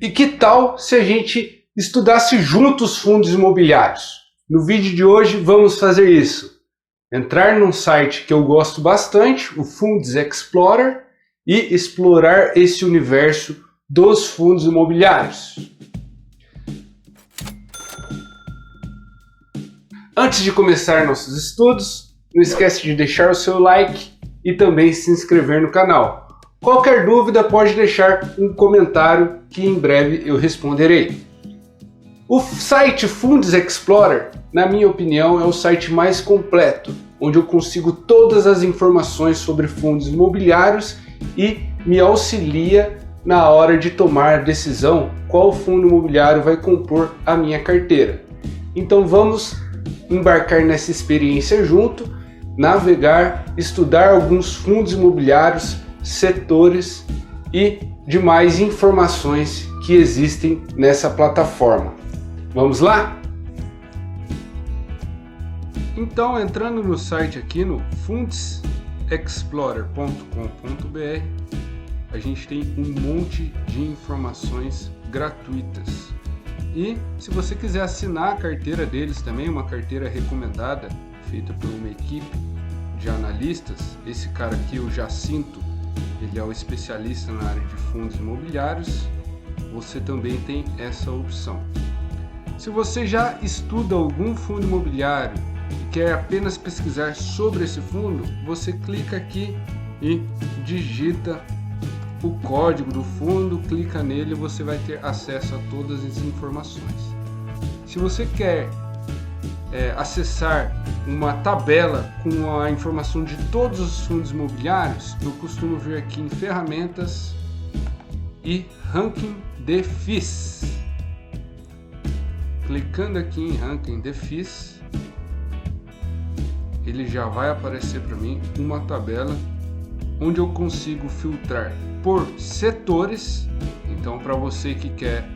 E que tal se a gente estudasse juntos fundos imobiliários? No vídeo de hoje vamos fazer isso. Entrar num site que eu gosto bastante, o Funds Explorer, e explorar esse universo dos fundos imobiliários. Antes de começar nossos estudos, não esquece de deixar o seu like e também se inscrever no canal. Qualquer dúvida pode deixar um comentário que em breve eu responderei. O site Funds Explorer, na minha opinião, é o site mais completo, onde eu consigo todas as informações sobre fundos imobiliários e me auxilia na hora de tomar a decisão qual fundo imobiliário vai compor a minha carteira. Então vamos embarcar nessa experiência junto, navegar, estudar alguns fundos imobiliários, setores e demais informações que existem nessa plataforma. Vamos lá? Então, entrando no site aqui no fundsexplorer.com.br, a gente tem um monte de informações gratuitas. E se você quiser assinar a carteira deles também, uma carteira recomendada, feita por uma equipe de analistas, esse cara aqui, o Jacinto, ele é o especialista na área de fundos imobiliários, você também tem essa opção. Se você já estuda algum fundo imobiliário e quer apenas pesquisar sobre esse fundo, você clica aqui e digita o código do fundo, clica nele e você vai ter acesso a todas as informações. Se você quer acessar uma tabela com a informação de todos os fundos imobiliários, eu costumo vir aqui em ferramentas e ranking de FIIs. Clicando aqui em ranking de FIIs, ele já vai aparecer para mim uma tabela onde eu consigo filtrar por setores. Então, para você que quer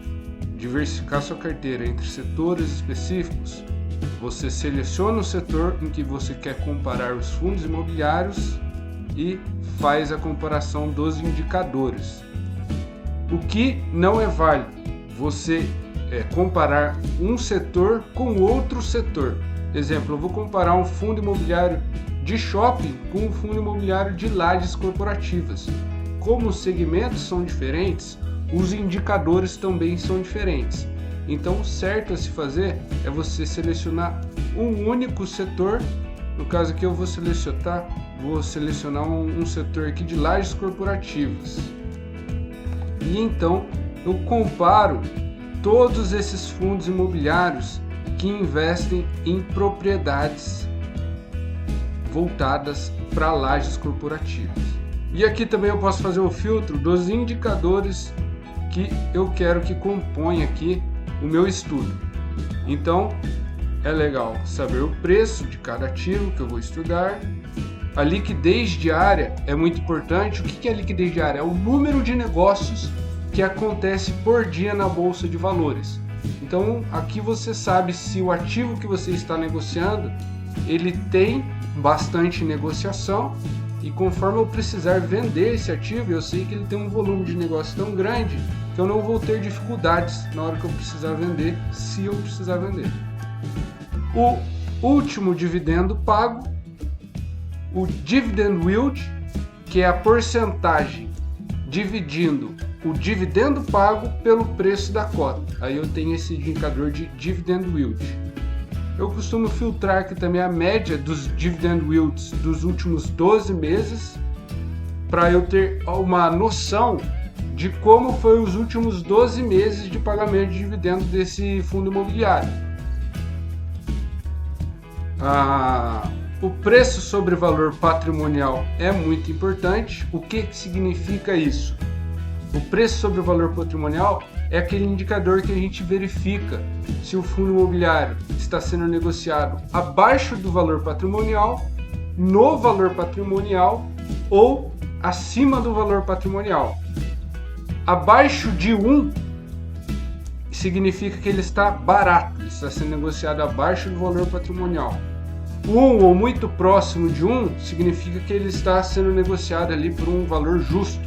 diversificar sua carteira entre setores específicos, você seleciona o setor em que você quer comparar os fundos imobiliários e faz a comparação dos indicadores. O que não é válido, você comparar um setor com outro setor. Exemplo, eu vou comparar um fundo imobiliário de shopping com um fundo imobiliário de lajes corporativas. Como os segmentos são diferentes, os indicadores também são diferentes. Então, o certo a se fazer é você selecionar um único setor. No caso aqui eu vou selecionar um setor aqui de lajes corporativas. E então eu comparo todos esses fundos imobiliários que investem em propriedades voltadas para lajes corporativas. E aqui também eu posso fazer o filtro dos indicadores que eu quero que compõem aqui o meu estudo. Então é legal saber o preço de cada ativo que eu vou estudar. A liquidez diária é muito importante. O que é liquidez diária? É o número de negócios que acontece por dia na Bolsa de Valores. Então aqui você sabe se o ativo que você está negociando ele tem bastante negociação, e conforme eu precisar vender esse ativo, eu sei que ele tem um volume de negócio tão grande que eu não vou ter dificuldades na hora que eu precisar vender, se eu precisar vender. O último dividendo pago, o dividend yield, que é a porcentagem dividindo o dividendo pago pelo preço da cota. Aí eu tenho esse indicador de dividend yield. Eu costumo filtrar aqui também a média dos dividend yields dos últimos 12 meses, para eu ter uma noção de como foi os últimos 12 meses de pagamento de dividendo desse fundo imobiliário. O preço sobre valor patrimonial é muito importante. O que significa isso? O preço sobre o valor patrimonial é aquele indicador que a gente verifica se o fundo imobiliário está sendo negociado abaixo do valor patrimonial, no valor patrimonial ou acima do valor patrimonial. Abaixo de 1 significa que ele está barato, ele está sendo negociado abaixo do valor patrimonial. 1 ou muito próximo de 1 significa que ele está sendo negociado ali por um valor justo.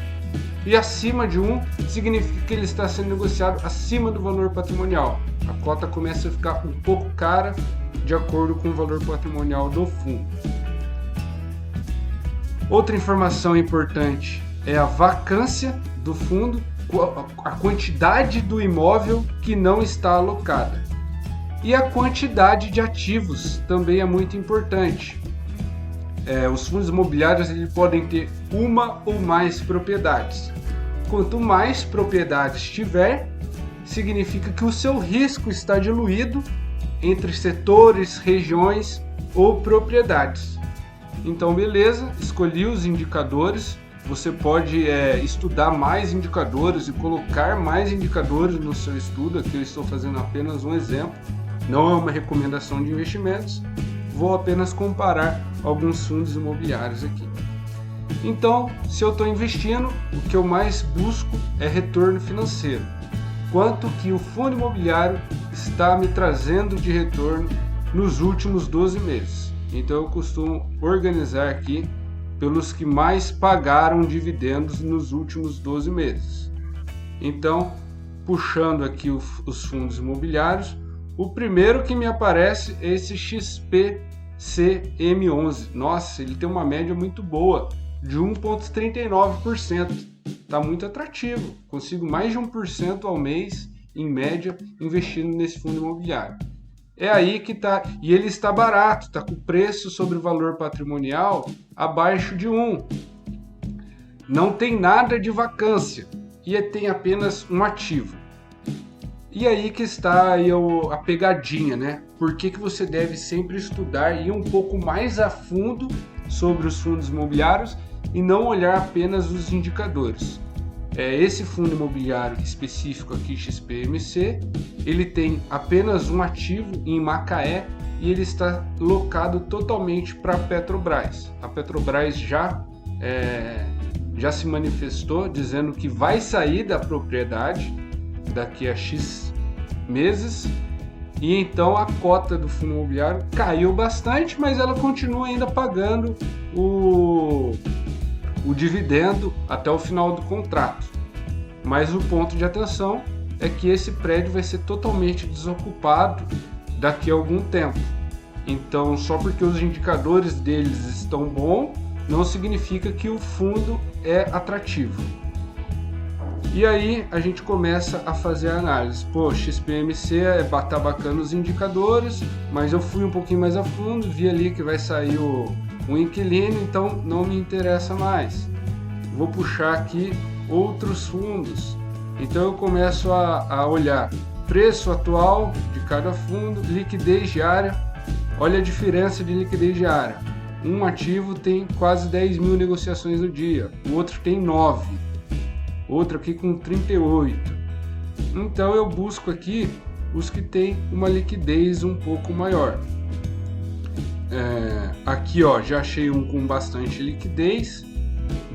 E acima de 1 significa que ele está sendo negociado acima do valor patrimonial. A cota começa a ficar um pouco cara de acordo com o valor patrimonial do fundo. Outra informação importante é a vacância do fundo, a quantidade do imóvel que não está alocada. E a quantidade de ativos também é muito importante. Os fundos imobiliários eles podem ter uma ou mais propriedades. Quanto mais propriedades tiver, significa que o seu risco está diluído entre setores, regiões ou propriedades. Então, beleza, escolhi os indicadores. Você pode estudar mais indicadores e colocar mais indicadores no seu estudo. Aqui eu estou fazendo apenas um exemplo, não é uma recomendação de investimentos. Vou apenas comparar alguns fundos imobiliários aqui. Então, se eu estou investindo, o que eu mais busco é retorno financeiro. Quanto que o fundo imobiliário está me trazendo de retorno nos últimos 12 meses. Então, eu costumo organizar aqui pelos que mais pagaram dividendos nos últimos 12 meses. Então, puxando aqui os fundos imobiliários, o primeiro que me aparece é esse XPCM11. Nossa, ele tem uma média muito boa, de 1,39%. Está muito atrativo. Consigo mais de 1% ao mês, em média, investindo nesse fundo imobiliário. É aí que está. E ele está barato, está com preço sobre o valor patrimonial abaixo de 1. Não tem nada de vacância e tem apenas um ativo. E aí que está aí a pegadinha, né? Por que você deve sempre estudar e ir um pouco mais a fundo sobre os fundos imobiliários e não olhar apenas os indicadores. Esse fundo imobiliário específico aqui, XPMC, ele tem apenas um ativo em Macaé e ele está locado totalmente para a Petrobras. A Petrobras já se manifestou dizendo que vai sair da propriedade daqui a X meses, e então a cota do fundo imobiliário caiu bastante, mas ela continua ainda pagando o dividendo até o final do contrato. Mas o ponto de atenção é que esse prédio vai ser totalmente desocupado daqui a algum tempo. Então, só porque os indicadores deles estão bons, não significa que o fundo é atrativo. E aí a gente começa a fazer a análise. XPMC tá bacana os indicadores, mas eu fui um pouquinho mais a fundo, vi ali que vai sair um inquilino, então não me interessa mais. Vou puxar aqui outros fundos. Então eu começo a olhar preço atual de cada fundo, liquidez diária. Olha a diferença de liquidez diária. Um ativo tem quase 10 mil negociações no dia, o outro tem 9. Outro aqui com 38. Então eu busco aqui os que têm uma liquidez um pouco maior. Aqui já achei um com bastante liquidez,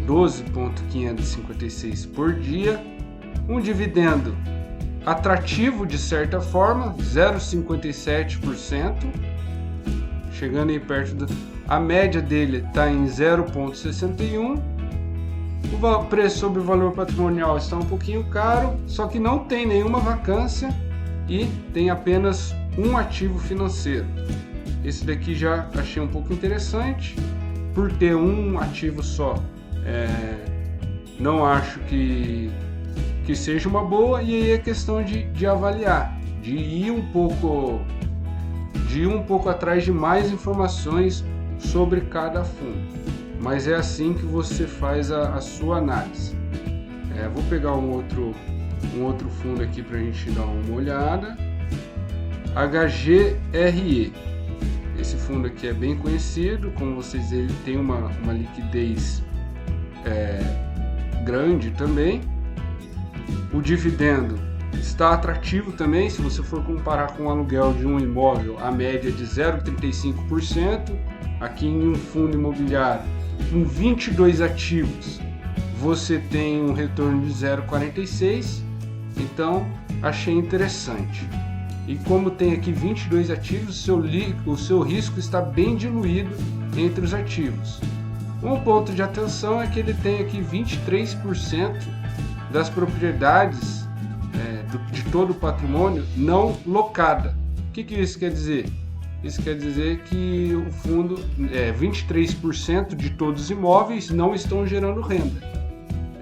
12,556 por dia, um dividendo atrativo de certa forma, 0,57%, chegando aí perto a média dele está em 0,61%. O preço sobre o valor patrimonial está um pouquinho caro, só que não tem nenhuma vacância e tem apenas um ativo financeiro. Esse daqui já achei um pouco interessante, por ter um ativo só, não acho que seja uma boa, e aí é questão de avaliar, de ir um pouco atrás de mais informações sobre cada fundo. Mas é assim que você faz a sua análise. Vou pegar um outro fundo aqui para a gente dar uma olhada. HGRE. Esse fundo aqui é bem conhecido, como vocês veem, ele tem uma liquidez grande também. O dividendo está atrativo também, se você for comparar com o aluguel de um imóvel, a média é de 0,35%. Aqui em um fundo imobiliário com 22 ativos, você tem um retorno de 0,46, então achei interessante. E como tem aqui 22 ativos, o seu risco está bem diluído entre os ativos. Um ponto de atenção é que ele tem aqui 23% das propriedades de todo o patrimônio não locada. O que isso quer dizer? Isso quer dizer que o fundo, 23% de todos os imóveis não estão gerando renda.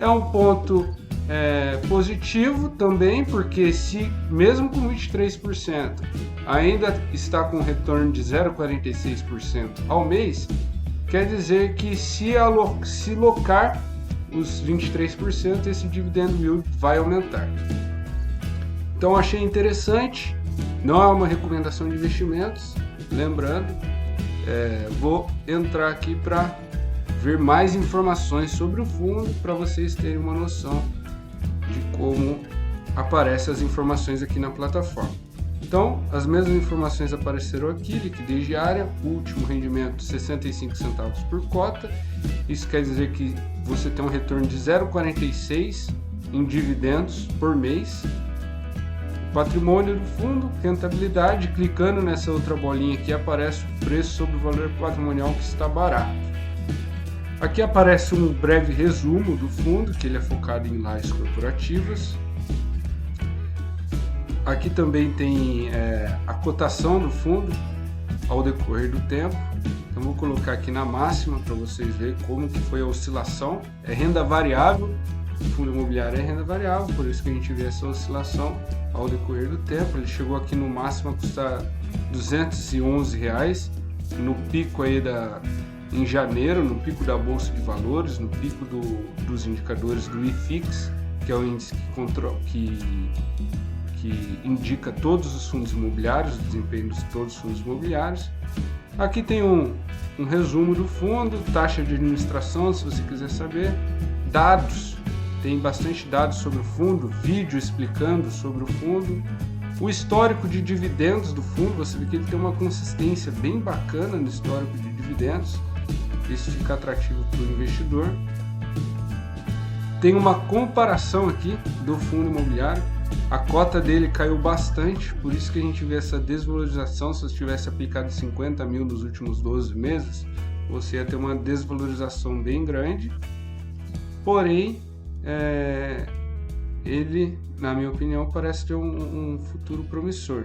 É um ponto positivo também, porque se mesmo com 23% ainda está com retorno de 0,46% ao mês, quer dizer que se locar os 23%, esse dividend yield vai aumentar. Então achei interessante, não é uma recomendação de investimentos, lembrando, vou entrar aqui para ver mais informações sobre o fundo para vocês terem uma noção de como aparecem as informações aqui na plataforma. Então, as mesmas informações apareceram aqui: liquidez diária, último rendimento 65 centavos por cota. Isso quer dizer que você tem um retorno de 0,46 em dividendos por mês. Patrimônio do fundo, rentabilidade, clicando nessa outra bolinha aqui aparece o preço sobre o valor patrimonial que está barato. Aqui aparece um breve resumo do fundo, que ele é focado em lajes corporativas. Aqui também tem a cotação do fundo ao decorrer do tempo. Então vou colocar aqui na máxima para vocês verem como que foi a oscilação. É renda variável, o fundo imobiliário é renda variável, por isso que a gente vê essa oscilação ao decorrer do tempo. Ele chegou aqui no máximo a custar R$211, no pico aí em janeiro, no pico da Bolsa de Valores, no pico dos indicadores do IFIX, que é o índice que indica todos os fundos imobiliários, o desempenho de todos os fundos imobiliários. Aqui tem um resumo do fundo, taxa de administração, se você quiser saber, dados, tem bastante dados sobre o fundo, vídeo explicando sobre o fundo, o histórico de dividendos do fundo, você vê que ele tem uma consistência bem bacana no histórico de dividendos, isso fica atrativo para o investidor. Tem uma comparação aqui do fundo imobiliário, a cota dele caiu bastante, por isso que a gente vê essa desvalorização. Se você tivesse aplicado 50 mil nos últimos 12 meses, você ia ter uma desvalorização bem grande, porém, ele, na minha opinião, parece ter um futuro promissor.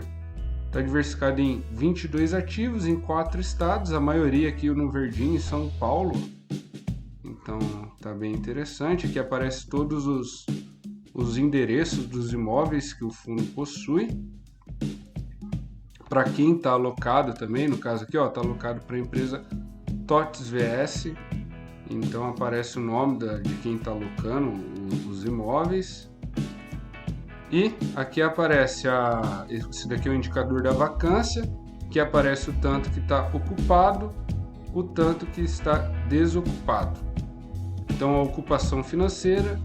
Está diversificado em 22 ativos em 4 estados, a maioria aqui no verdinho em São Paulo, então está bem interessante. Aqui aparece todos os endereços dos imóveis que o fundo possui. Para quem está alocado também, no caso aqui, está alocado para a empresa TOTS VS, então aparece o nome de quem está alocando os imóveis. E aqui aparece esse daqui é o indicador da vacância, que aparece o tanto que está ocupado, o tanto que está desocupado. Então a ocupação financeira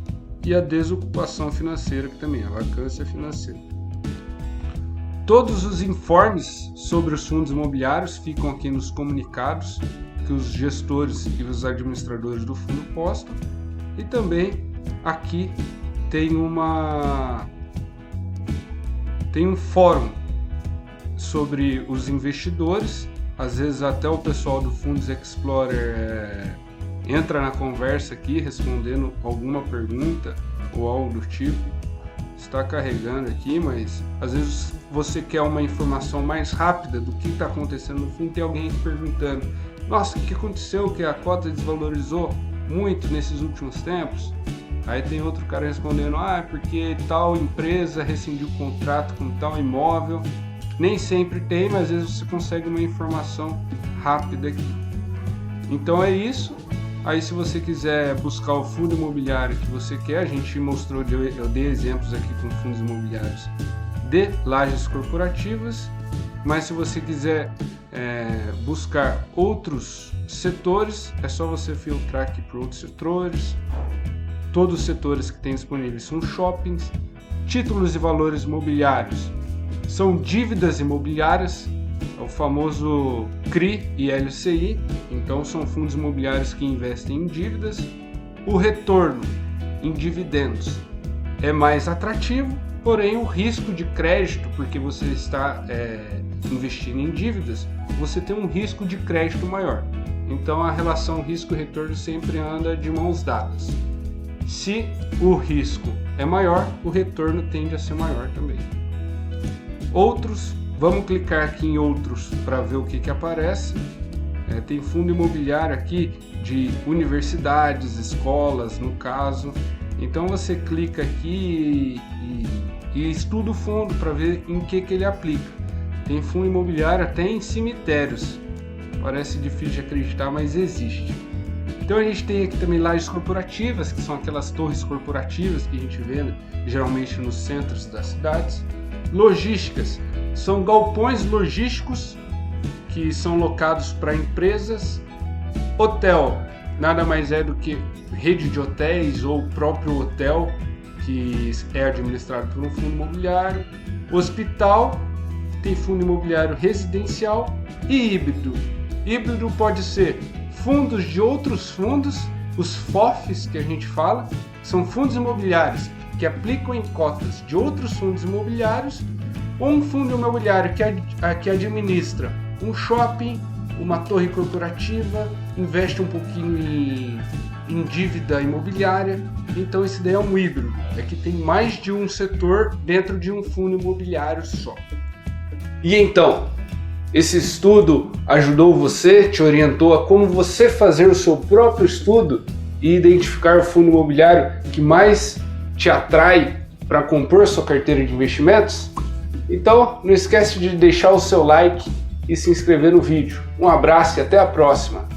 e a desocupação financeira, que também é a vacância financeira. Todos os informes sobre os fundos imobiliários ficam aqui nos comunicados que os gestores e os administradores do fundo postam. E também aqui tem um fórum sobre os investidores. Às vezes até o pessoal do Fundos Explorer entra na conversa aqui respondendo alguma pergunta ou algo do tipo. Está carregando aqui, mas às vezes você quer uma informação mais rápida do que está acontecendo no fundo, tem alguém perguntando: nossa, o que aconteceu que a cota desvalorizou muito nesses últimos tempos? Aí tem outro cara respondendo: porque tal empresa rescindiu o contrato com tal imóvel. Nem sempre tem, mas às vezes você consegue uma informação rápida aqui. Então é isso. Aí se você quiser buscar o fundo imobiliário que você quer, a gente mostrou, eu dei exemplos aqui com fundos imobiliários de lajes corporativas, mas se você quiser buscar outros setores, é só você filtrar aqui por outros setores. Todos os setores que tem disponíveis são shoppings, títulos e valores imobiliários, são dívidas imobiliárias, é o famoso CRI e LCI, então são fundos imobiliários que investem em dívidas. O retorno em dividendos é mais atrativo, porém o risco de crédito, porque você está investindo em dívidas, você tem um risco de crédito maior. Então a relação risco-retorno sempre anda de mãos dadas. Se o risco é maior, o retorno tende a ser maior também. Outros, vamos clicar aqui em outros para ver o que aparece. Tem fundo imobiliário aqui de universidades, escolas, no caso. Então você clica aqui e estuda o fundo para ver em que ele aplica. Tem fundo imobiliário até em cemitérios. Parece difícil de acreditar, mas existe. Então a gente tem aqui também lajes corporativas, que são aquelas torres corporativas que a gente vê, né, geralmente nos centros das cidades. Logísticas, são galpões logísticos que são locados para empresas. Hotel, nada mais é do que rede de hotéis ou próprio hotel que é administrado por um fundo imobiliário. Hospital, tem fundo imobiliário residencial. E híbrido. Híbrido pode ser fundos de outros fundos, os FOFs que a gente fala, são fundos imobiliários que aplicam em cotas de outros fundos imobiliários, ou um fundo imobiliário que administra um shopping, uma torre corporativa, investe um pouquinho em dívida imobiliária. Então esse daí é um híbrido, é que tem mais de um setor dentro de um fundo imobiliário só. E então, esse estudo ajudou você, te orientou a como você fazer o seu próprio estudo e identificar o fundo imobiliário que mais te atrai para compor sua carteira de investimentos? Então, não esquece de deixar o seu like e se inscrever no vídeo. Um abraço e até a próxima!